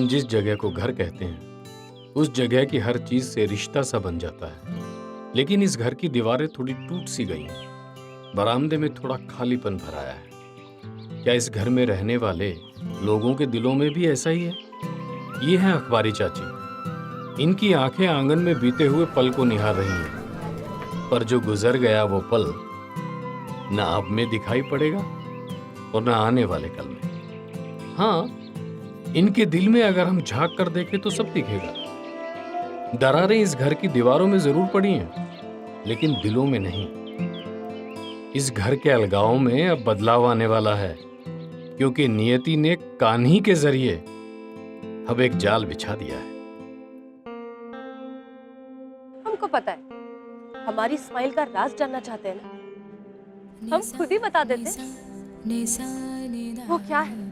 हम जिस जगह को घर कहते हैं उस जगह की हर चीज से रिश्ता सा बन जाता है, लेकिन इस घर की दीवारें थोड़ी टूट सी गई हैं। बरामदे में थोड़ा खालीपन भर आया है। क्या इस घर में रहने वाले लोगों के दिलों में भी ऐसा ही है? ये है अखबारी चाची। इनकी आंखें आंगन में बीते हुए पल को निहार रही हैं, पर जो गुजर गया वो पल न अब में दिखाई पड़ेगा और न आने वाले कल में। हाँ, इनके दिल में अगर हम झांक कर देखें तो सब दिखेगा। दरारें इस घर की दीवारों में जरूर पड़ी हैं, लेकिन दिलों में नहीं। इस घर के अलगावों में अब बदलाव आने वाला है, क्योंकि नियति ने कान्ही के जरिए अब एक जाल बिछा दिया है। हमको पता है, हमारी स्माइल का राज जानना चाहते हैं ना, हम खुद ही बता देते हैं। वो क्या है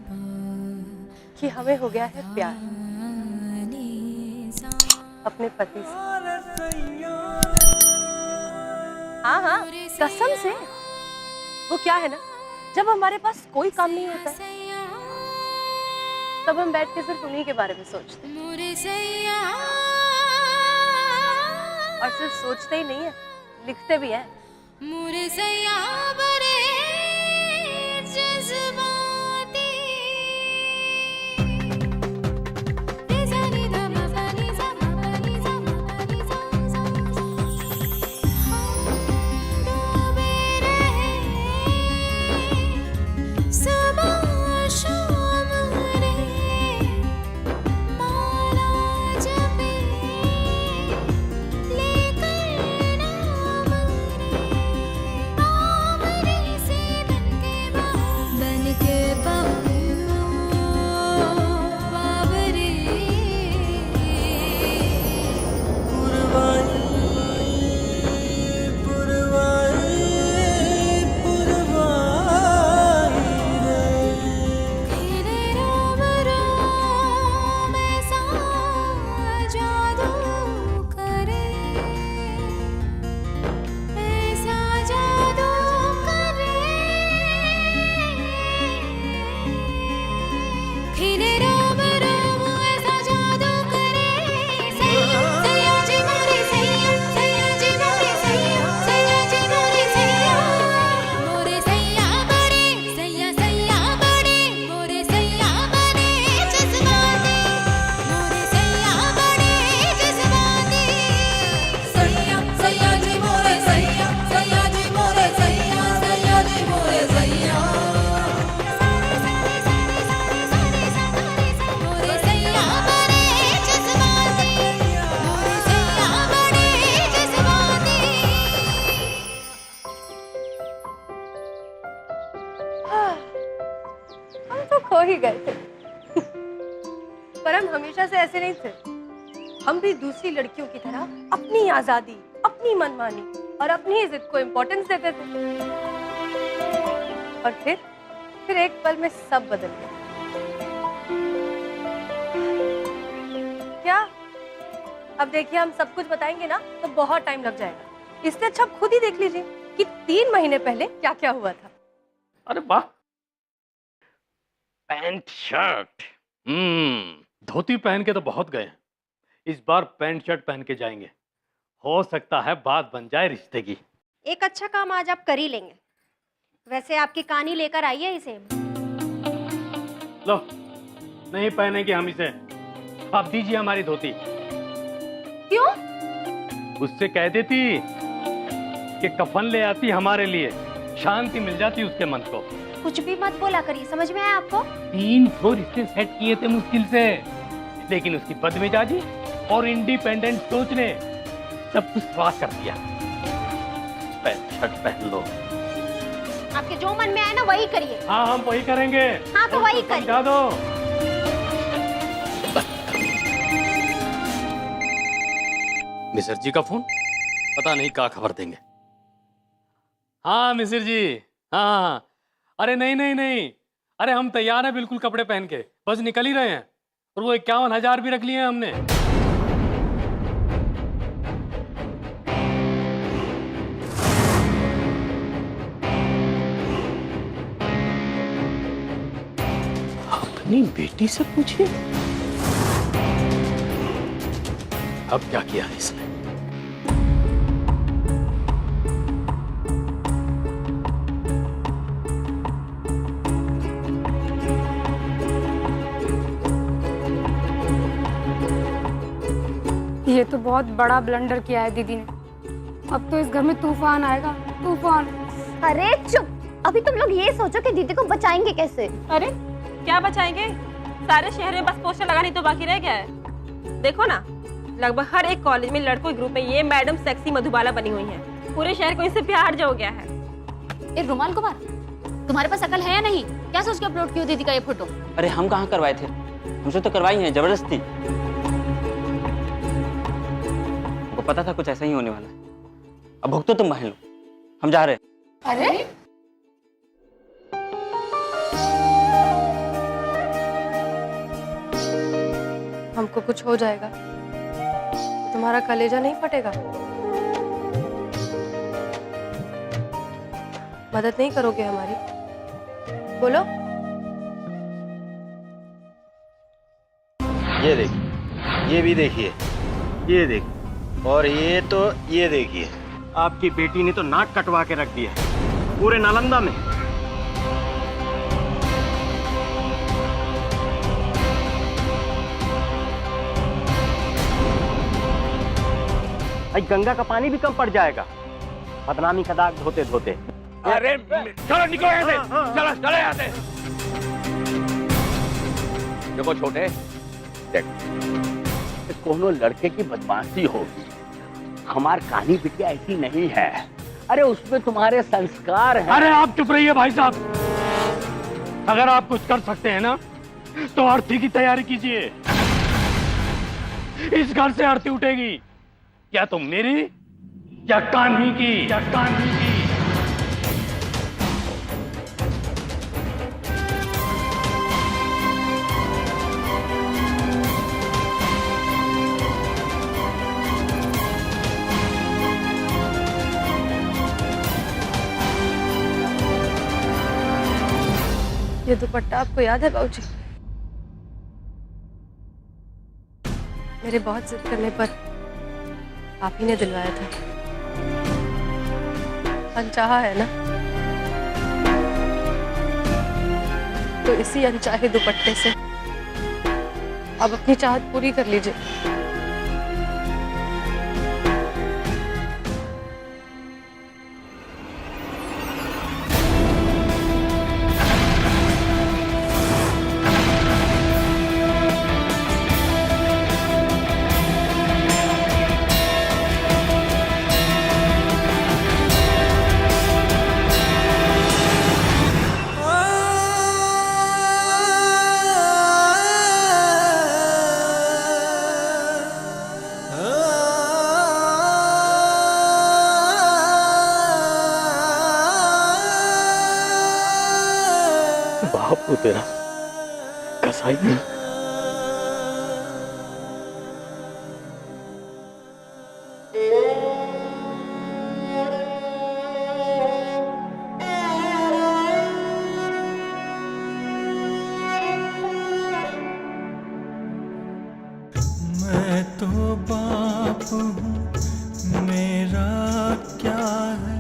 कि हमें हो गया है प्यार अपने पति से। हाँ हाँ, कसम से। वो क्या है ना, जब हमारे पास कोई काम नहीं होता तब हम बैठ के सिर्फ उन्हीं के बारे में सोचते हैं। और सिर्फ सोचते ही नहीं है, लिखते भी हैं। खो ही गए थे। पर हम हमेशा से ऐसे नहीं थे। हम भी दूसरी लड़कियों की तरह अपनी आजादी, अपनी मनमानी और अपनी ही जिद को इम्पोर्टेंस देते थे। और फिर एक पल में सब बदल गया। क्या अब देखिए, हम सब कुछ बताएंगे ना तो बहुत टाइम लग जाएगा। इससे अच्छा खुद ही देख लीजिए कि 3 महीने पहले क्या क्या हुआ था। अरे वाह, पैंट शर्ट। धोती पहन के तो बहुत गए हैं, इस बार पैंट शर्ट पहन के जाएंगे। हो सकता है बात बन जाए रिश्ते की। एक अच्छा काम आज आप कर ही लेंगे। वैसे आपकी कहानी लेकर आई है इसे। लो, नहीं पहनेंगे हम इसे। आप दीजिए हमारी धोती। क्यों? उससे कह देती कि कफन ले आती हमारे लिए, शांति मिल जाती उसके मन को। कुछ भी मत बोला करिए, समझ में आया आपको? 3 फ्लोर इससे सेट किए थे मुश्किल से, लेकिन उसकी बदमिजाजी और इंडिपेंडेंट सोच ने सब कुछ स्वार कर दिया। पैंट शर्ट पहन लो। आपके जो मन में आए ना वही करिए। हाँ, हम वही करेंगे। हाँ तो वही करिए। समझा दो। मिसर जी का फोन, पता नहीं क्या खबर देंगे। हाँ मिसर जी, हाँ। अरे नहीं नहीं नहीं, अरे हम तैयार हैं बिल्कुल कपड़े पहन के, बस निकल ही रहे हैं। और वो 51,000 भी रख लिए हैं हमने। अपनी बेटी से पूछिए। अब क्या किया है इसने? ये तो बहुत बड़ा ब्लंडर किया है दीदी ने। अब तो इस घर में तूफान आएगा, तूफान। अरे चुप, अभी तुम लोग ये सोचो कि दीदी को बचाएंगे कैसे। अरे क्या बचाएंगे? सारे शहर में बस पोस्टर लगाने तो बाकी रह गया है। देखो ना, लगभग हर एक कॉलेज में लड़कों ग्रुप में ये मैडम सेक्सी मधुबाला बनी हुई हैं। पूरे शहर को इनसे प्यार जो हो गया है। ए रुमाल कुमार, तुम्हारे पास अकल है या नहीं? क्या सोच के अपलोड किया दीदी का ये फोटो? अरे हम कहाँ करवाए थे, हमसे तो करवाई है जबरदस्ती। को पता था कुछ ऐसा ही होने वाला है। अब भुगतो तुम बहन लो, हम जा रहे हैं। अरे हमको कुछ हो जाएगा तो तुम्हारा कलेजा नहीं फटेगा? मदद नहीं करोगे हमारी? बोलो। ये देखिए, ये भी देखिए, ये देखिए, और ये तो ये देखिए, आपकी बेटी ने तो नाक कटवा के रख दिया है पूरे नालंदा में। भाई गंगा का पानी भी कम पड़ जाएगा बदनामी का दाग धोते धोते। अरे चलो निकलो यहाँ से, चलो चलो यहाँ से। देखो छोटे, देख कोनो लड़के की बदमाशी होगी, हमार कहानी बिटिया ऐसी नहीं है। अरे उसमें तुम्हारे संस्कार हैं। अरे आप चुप रहिए भाई साहब। अगर आप कुछ कर सकते हैं ना तो आरती की तैयारी कीजिए। इस घर से आरती उठेगी, या तो मेरी या कान्ही की, या कान्ही की। ये दुपट्टा आपको याद है बाबूजी? मेरे बहुत जिद करने पर आप ही ने दिलवाया था। अनचाहा है ना, तो इसी अनचाहे दुपट्टे से आप अपनी चाहत पूरी कर लीजिए। बाप को तेरा कसाई नहीं। मैं तो बाप हूँ, मेरा क्या है,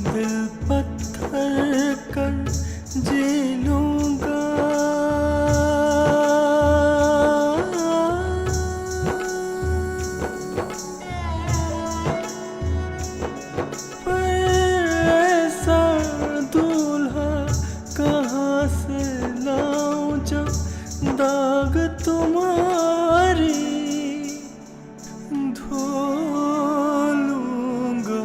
दिल पत्थर कर जी लूंगा। ऐसा दूल्हा कहाँ से लाऊं जो दाग तुम्हारी धो लूंगा।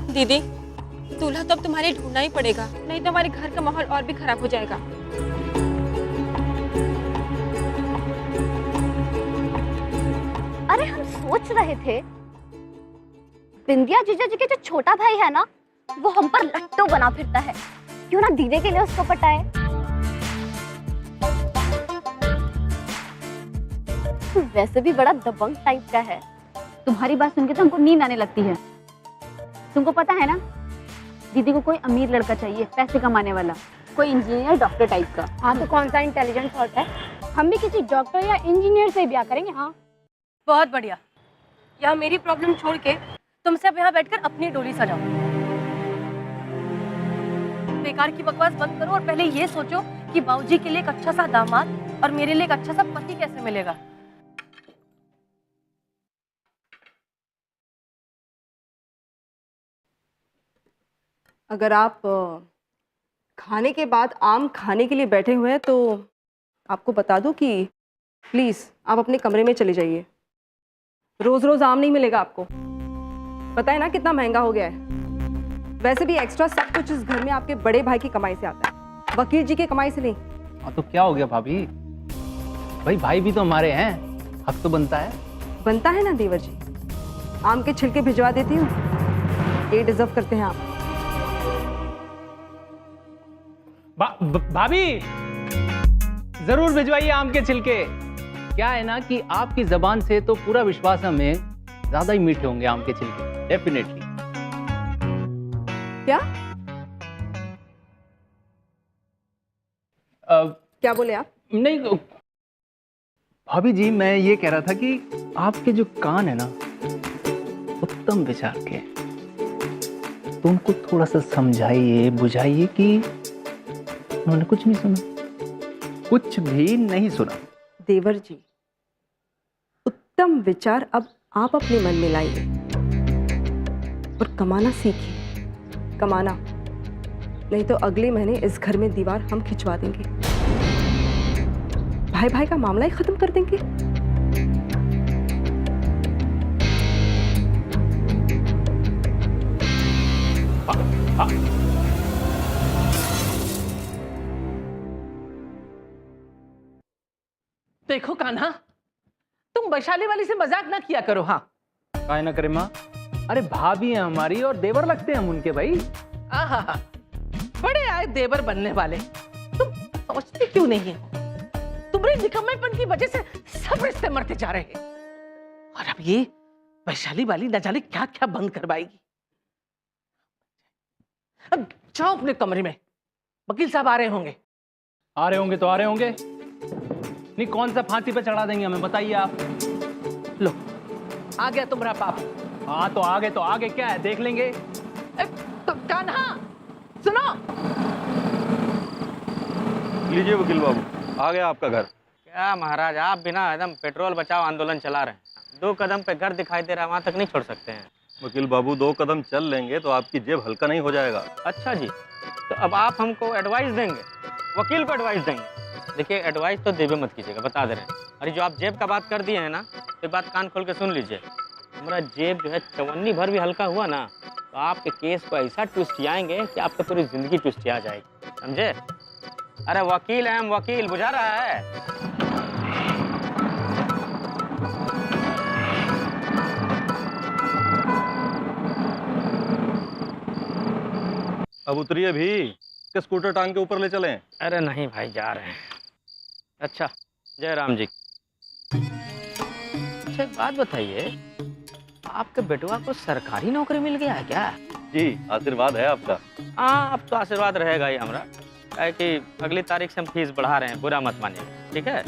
दीदी, दूल्हा तो अब तुम्हारे ढूंढना ही पड़ेगा, नहीं तो हमारे घर का माहौल और भी खराब हो जाएगा। अरे हम सोच रहे थे बिंदिया जीजा जी के जो छोटा भाई है ना, वो हम पर लट्टू बना फिरता है, क्यों ना दीदी के लिए उसको पटाए। वैसे भी बड़ा दबंग टाइप का है, तुम्हारी बात सुन के तो हमको नींद आने लगती है। तुमको पता है ना, दीदी को कोई अमीर लड़का चाहिए, पैसे कमाने वाला, कोई इंजीनियर डॉक्टर टाइप का। हाँ तो कौन सा इंटेलिजेंट थॉट है, हम भी किसी डॉक्टर या इंजीनियर से ही ब्याह करेंगे। हाँ बहुत बढ़िया। यहाँ मेरी प्रॉब्लम छोड़ के तुम सब यहाँ बैठकर अपनी डोली सजाओ। बेकार की बकवास बंद करो और पहले ये सोचो कि बाबूजी के लिए एक अच्छा सा दामाद और मेरे लिए एक अच्छा सा पति कैसे मिलेगा। अगर आप खाने के बाद आम खाने के लिए बैठे हुए हैं तो आपको बता दूं कि प्लीज़ आप अपने कमरे में चले जाइए। रोज़ रोज़ आम नहीं मिलेगा आपको, पता है ना कितना महंगा हो गया है। वैसे भी एक्स्ट्रा सब कुछ इस घर में आपके बड़े भाई की कमाई से आता है, वकील जी की कमाई से नहीं। हाँ तो क्या हो गया भाभी, भाई भी तो हमारे हैं, हक तो बनता है। बनता है ना देवर जी, आम के छिलके भिजवा देती हूँ, ये डिजर्व करते हैं आप। भाभी जरूर भिजवाइए आम के छिलके। क्या है ना कि आपकी जबान से तो पूरा विश्वास हमें ज्यादा ही मीठे होंगे आम के छिलके, डेफिनेटली। क्या क्या बोले आप? नहीं भाभी जी, मैं ये कह रहा था कि आपके जो कान है ना उत्तम विचार के, तो उनको थोड़ा सा समझाइए बुझाइए कि उन्होंने कुछ नहीं सुना, कुछ भी नहीं सुना। देवर जी, उत्तम विचार अब आप अपने मन में लाइए और कमाना सीखिए। कमाना, नहीं तो अगले महीने इस घर में दीवार हम खिंचवा देंगे, भाई भाई का मामला ही खत्म कर देंगे। देखो कान्हा, तुम वैशाली वाली से मजाक ना किया करो। हाँ काय ना करे माँ, अरे भाभी है हमारी और देवर लगते हैं हम उनके भाई। आहा, बड़े आए देवर बनने वाले। तुम सोचते क्यों नहीं हो? तुम्हारे निकम्मेपन की वजह से सब रिश्ते मरते जा रहे हैं। और अब ये वैशाली वाली न जाने क्या क्या बंद करवाएगी। अब जाओ अपने कमरे में, वकील साहब आ रहे होंगे। आ रहे होंगे तो आ रहे होंगे, नहीं कौन सा फांसी पे चढ़ा देंगे हमें, बताइए आप। लो आ गया तुम्हारा पाप। हाँ तो आगे क्या है देख लेंगे। तो कान्हा सुनो। लीजिए वकील बाबू, आ गया आपका घर। क्या महाराज, आप बिना एकदम पेट्रोल बचाओ आंदोलन चला रहे हैं। 2 कदम पे घर दिखाई दे रहा है, वहां तक नहीं छोड़ सकते हैं। वकील बाबू 2 कदम चल लेंगे तो आपकी जेब हल्का नहीं हो जाएगा। अच्छा जी, तो अब आप हमको एडवाइस देंगे, वकील को एडवाइस देंगे। देखिए एडवाइस तो देवे मत कीजिएगा, बता दे रहे हैं। अरे जो आप जेब का बात कर दिए हैं ना, तो बात कान खोल के सुन लीजिए। हमारा जेब जो है चवन्नी भर भी हल्का हुआ ना, तो आपके केस को ऐसा ट्विस्ट आएंगे कि आपकी पूरी जिंदगी ट्विस्ट आ जाएगी, समझे? अरे वकील है हम, वकील, बुझा रहा है? अब उतरिए भी, के स्कूटर टांग के ऊपर ले चलें? अरे नहीं भाई, जा रहे हैं। अच्छा जय राम जी। अच्छा एक बात बताइए, आपके बेटुआ को सरकारी नौकरी मिल गया है क्या? जी, आशीर्वाद है आपका। हाँ अब तो आशीर्वाद रहेगा ही हमारा, क्या कि अगली तारीख से हम फीस बढ़ा रहे हैं, बुरा मत मानिएगा, ठीक है?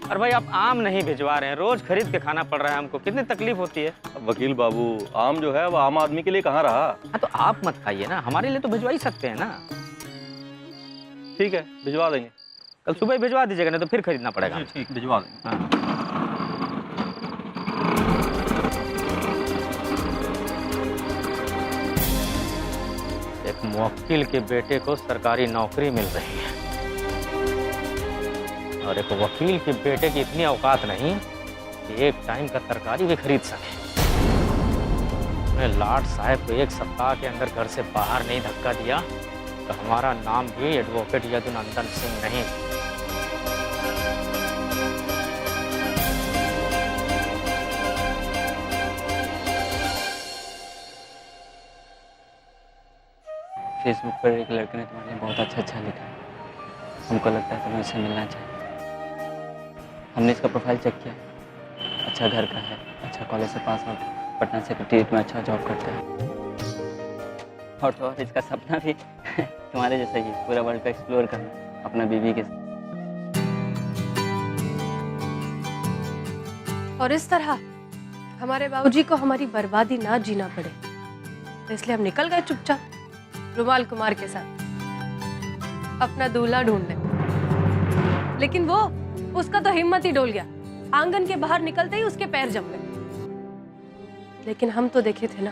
और भाई आप आम नहीं भिजवा रहे हैं, रोज खरीद के खाना पड़ रहा है हमको, कितनी तकलीफ होती है। वकील बाबू, आम जो है वो आम आदमी के लिए कहाँ रहा। हाँ तो आप मत खाइए ना, हमारे लिए तो भिजवा ही सकते हैं ना। ठीक है, भिजवा देंगे। कल सुबह ही भिजवा दीजिएगा, नहीं तो फिर खरीदना पड़ेगा। ठीक, भिजवा देंगे। हाँ। एक मुवक्किल के बेटे को सरकारी नौकरी मिल रही है और एक वकील के बेटे की इतनी औकात नहीं कि एक टाइम का तरकारी भी खरीद सके। मैं लाट साहब को 1 सप्ताह के अंदर घर से बाहर नहीं धक्का दिया तो हमारा नाम भी एडवोकेट यदुनंदन सिंह नहीं। फेसबुक पर एक लड़के ने तुम्हारे लिए बहुत अच्छा लिखा है, हमको लगता है तुम्हें इससे मिलना चाहिए। हमने इसका प्रोफाइल चेक किया, अच्छा घर का है, अच्छा कॉलेज से पास आउट, पटना सेक्रेटरीट में अच्छा जॉब करता है। और तो और इसका सपना भी तुम्हारे जैसा ही, पूरा वर्ल्ड को एक्सप्लोर करना अपना बीवी के साथ। और इस तरह हमारे बाबूजी को हमारी बर्बादी ना जीना पड़े, तो इसलिए हम निकल गए चुपचाप रुमाल कुमार के साथ अपना दूल्हा ढूंढने। लेकिन वो, उसका तो हिम्मत ही डोल गया। आंगन के बाहर निकलते ही उसके पैर जम गए। लेकिन हम तो देखे थे ना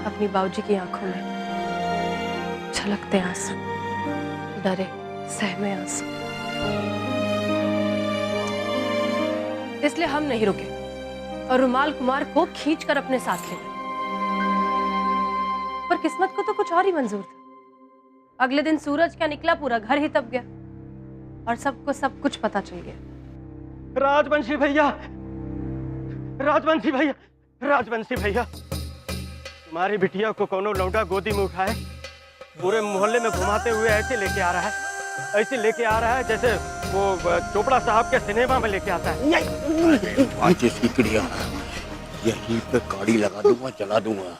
अपनी बाबूजी की आंखों में छलकते आंसू, डरे सहमे आंसू। इसलिए हम नहीं रुके और रुमाल कुमार को खींचकर अपने साथ ले गए। पर किस्मत को तो कुछ और ही मंजूर था। अगले दिन सूरज क्या निकला, पूरा घर ही तप गया और सबको सब कुछ पता चल गया। राजवंशी भैया, राजवंशी भैया, राजवंशी भैया, तुम्हारी बिटिया को कोनो लौंडा गोदी में उठाए, पूरे मोहल्ले में घुमाते हुए ऐसे लेके आ रहा है, ऐसे लेके आ रहा है जैसे वो चोपड़ा साहब के सिनेमा में लेके आता है। पांच सिकड़ियां यहीं पे गाड़ी लगा दूंगा, चला दूंगा।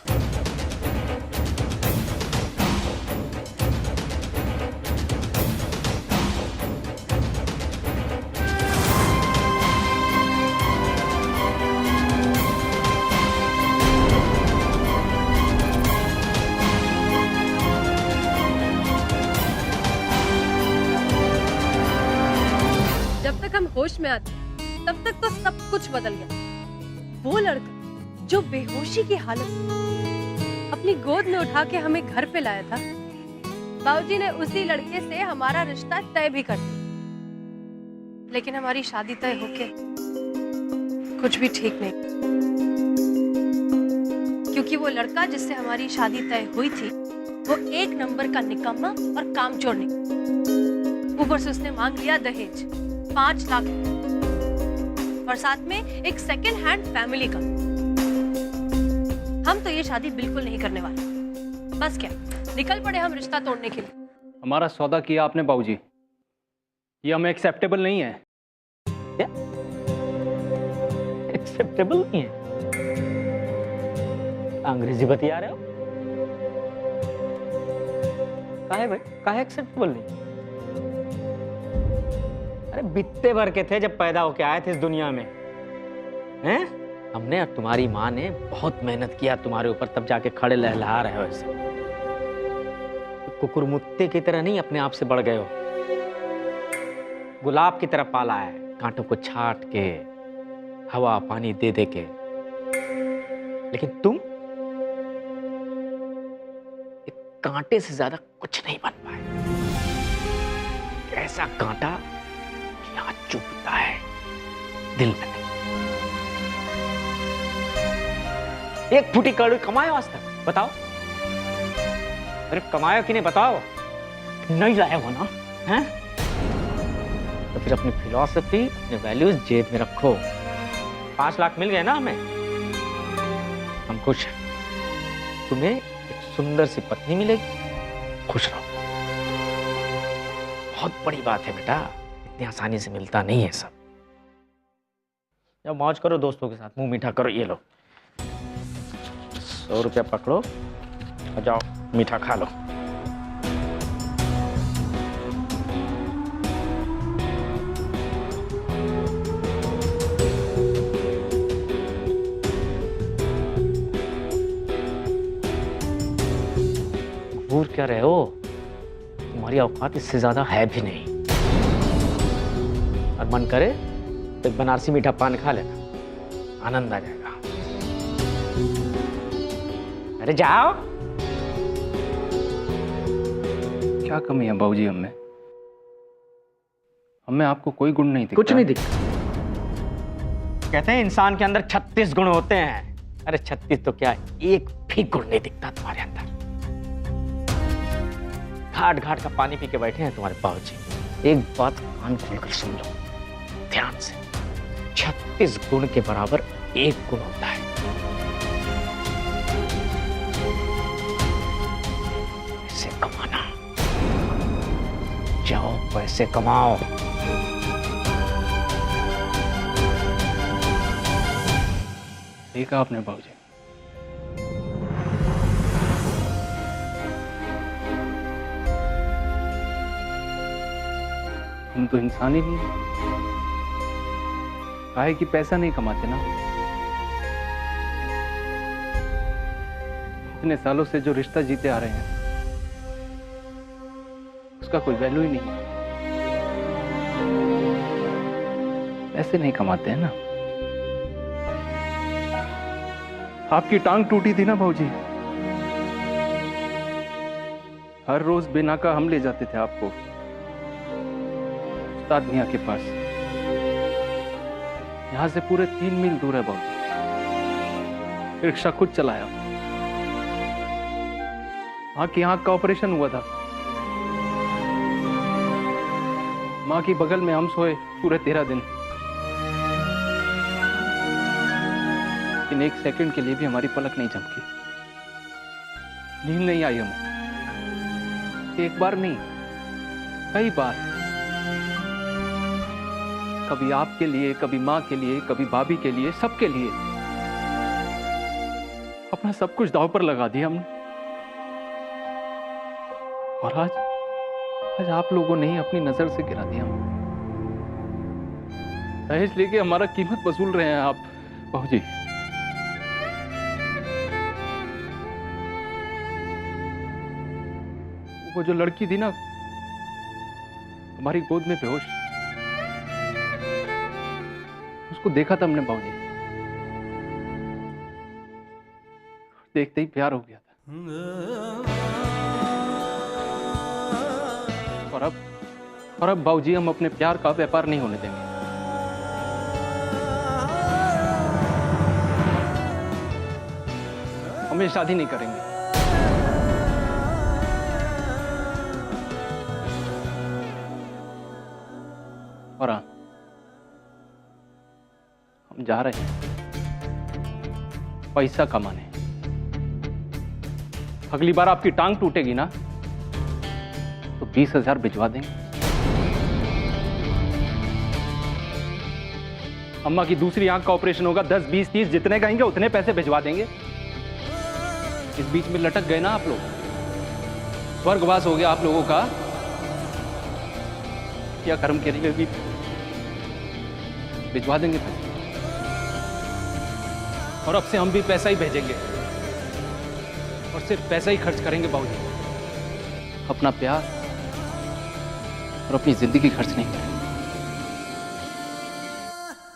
होश में आते तब तक तो सब कुछ बदल गया। वो लड़का जो बेहोशी की हालत में अपनी गोद में उठा के हमें घर पे लाया था, बाबूजी ने उसी लड़के से हमारा रिश्ता तय भी कर दिया। लेकिन हमारी शादी तय होके कुछ भी ठीक नहीं, क्योंकि वो लड़का जिससे हमारी शादी तय हुई थी वो एक नंबर का निकम्मा और कामचोर निकला। ऊपर से उसने मांग लिया दहेज 5 लाख और साथ में एक सेकंड हैंड फैमिली का। हम तो ये शादी बिल्कुल नहीं करने वाले। बस क्या, निकल पड़े हम रिश्ता तोड़ने के लिए। हमारा सौदा किया आपने बाबूजी, ये हमें एक्सेप्टेबल नहीं है। क्या एक्सेप्टेबल नहीं है? अंग्रेजी बतिया रहे हो? काहे भाई, काहे एक्सेप्टेबल नहीं? अरे बित्ते भर के थे जब पैदा होके आए थे इस दुनिया में, हैं? हमने और तुम्हारी माँ ने बहुत मेहनत किया तुम्हारे ऊपर, तब जाके खड़े लहलहा रहे हो ऐसे। कुकुरमुत्ते की तरह नहीं अपने आप से बढ़ गए हो, गुलाब की तरह पाला है, कांटों को छाट के, हवा पानी दे दे के। लेकिन तुम एक कांटे से ज्यादा कुछ नहीं बन पाए। ऐसा कांटा यहाँ चुभता है, दिल में नहीं। एक फुटी करोड़ कमाए आज तक, बताओ? अरे कमाया कि नहीं बताओ? नहीं लाया हो ना, हैं? तो फिर अपनी फिलॉसफी, अपने वैल्यूज जेब में रखो। 5 लाख मिल गए ना हमें, हम खुश हैं। तुम्हें एक सुंदर सी पत्नी मिलेगी, खुश रहो। बहुत बड़ी बात है बेटा, इतनी आसानी से मिलता नहीं है सब। जब मौज करो दोस्तों के साथ, मुंह मीठा करो। ये लो 100 रुपया पकड़ो और जाओ मीठा खा लो। घूर क्या रहे हो? तुम्हारी औकात इससे ज्यादा है भी नहीं। और मन करे तो एक बनारसी मीठा पान खा लेना, आनंद आ जाएगा। अरे जाओ। क्या कमी है बाबूजी हमें? हमें आपको कोई गुण नहीं दिखता। कुछ नहीं दिखता। कहते हैं इंसान के अंदर 36 गुण होते हैं। अरे 36 तो क्या, एक भी गुण नहीं दिखता तुम्हारे अंदर। घाट घाट का पानी पी के बैठे हैं तुम्हारे बाबूजी। एक बात कान खोलकर सुन लो ध्यान से, 36 गुण के बराबर एक गुण होता है। पैसे कमाना, जाओ पैसे कमाओ। देखा आपने बाबूजी, हम तो इंसान ही नहीं है। काहे कि पैसा नहीं कमाते ना। इतने सालों से जो रिश्ता जीते आ रहे हैं उसका कोई वैल्यू ही नहीं है। पैसे नहीं कमाते हैं ना। आपकी टांग टूटी थी ना भाऊजी, हर रोज बिना का हम ले जाते थे आपको उस्ताद मियां के पास। यहां से पूरे 3 मील दूर है भाऊजी। रिक्शा खुद चलाया। मां की आंख का ऑपरेशन हुआ था। मां की बगल में हम सोए पूरे 13 दिन। लेकिन 1 सेकंड के लिए भी हमारी पलक नहीं झपकी, नींद नहीं आई हमें। एक बार नहीं, कई बार। कभी आपके लिए, कभी मां के लिए, कभी भाभी के लिए, सबके लिए अपना सब कुछ दांव पर लगा दिया हमने। और आज आप लोगों ने ही अपनी नजर से गिरा दिया। दहेज लेके हमारा कीमत वसूल रहे हैं आप बाबूजी। वो जो लड़की थी ना हमारी गोद में बेहोश, उसको देखा था हमने बाबूजी, देखते ही प्यार हो गया था। और अब बाबूजी हम अपने प्यार का व्यापार नहीं होने देंगे। हम शादी नहीं करेंगे। और हाँ, हम जा रहे हैं पैसा कमाने। अगली बार आपकी टांग टूटेगी ना तो 20,000 भिजवा देंगे। अम्मा की दूसरी आंख का ऑपरेशन होगा, 10, 20, 30 जितने कहेंगे उतने पैसे भिजवा देंगे। इस बीच में लटक गए ना आप लोग, स्वर्गवास हो गया आप लोगों का। क्या कर्म करेंगे, भी भिजवा देंगे पैसे। और अब से हम भी पैसा ही भेजेंगे और सिर्फ पैसा ही खर्च करेंगे बाबूजी। अपना प्यार और अपनी जिंदगी खर्च नहीं करेंगे,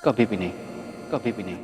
कभी भी नहीं, कभी भी नहीं।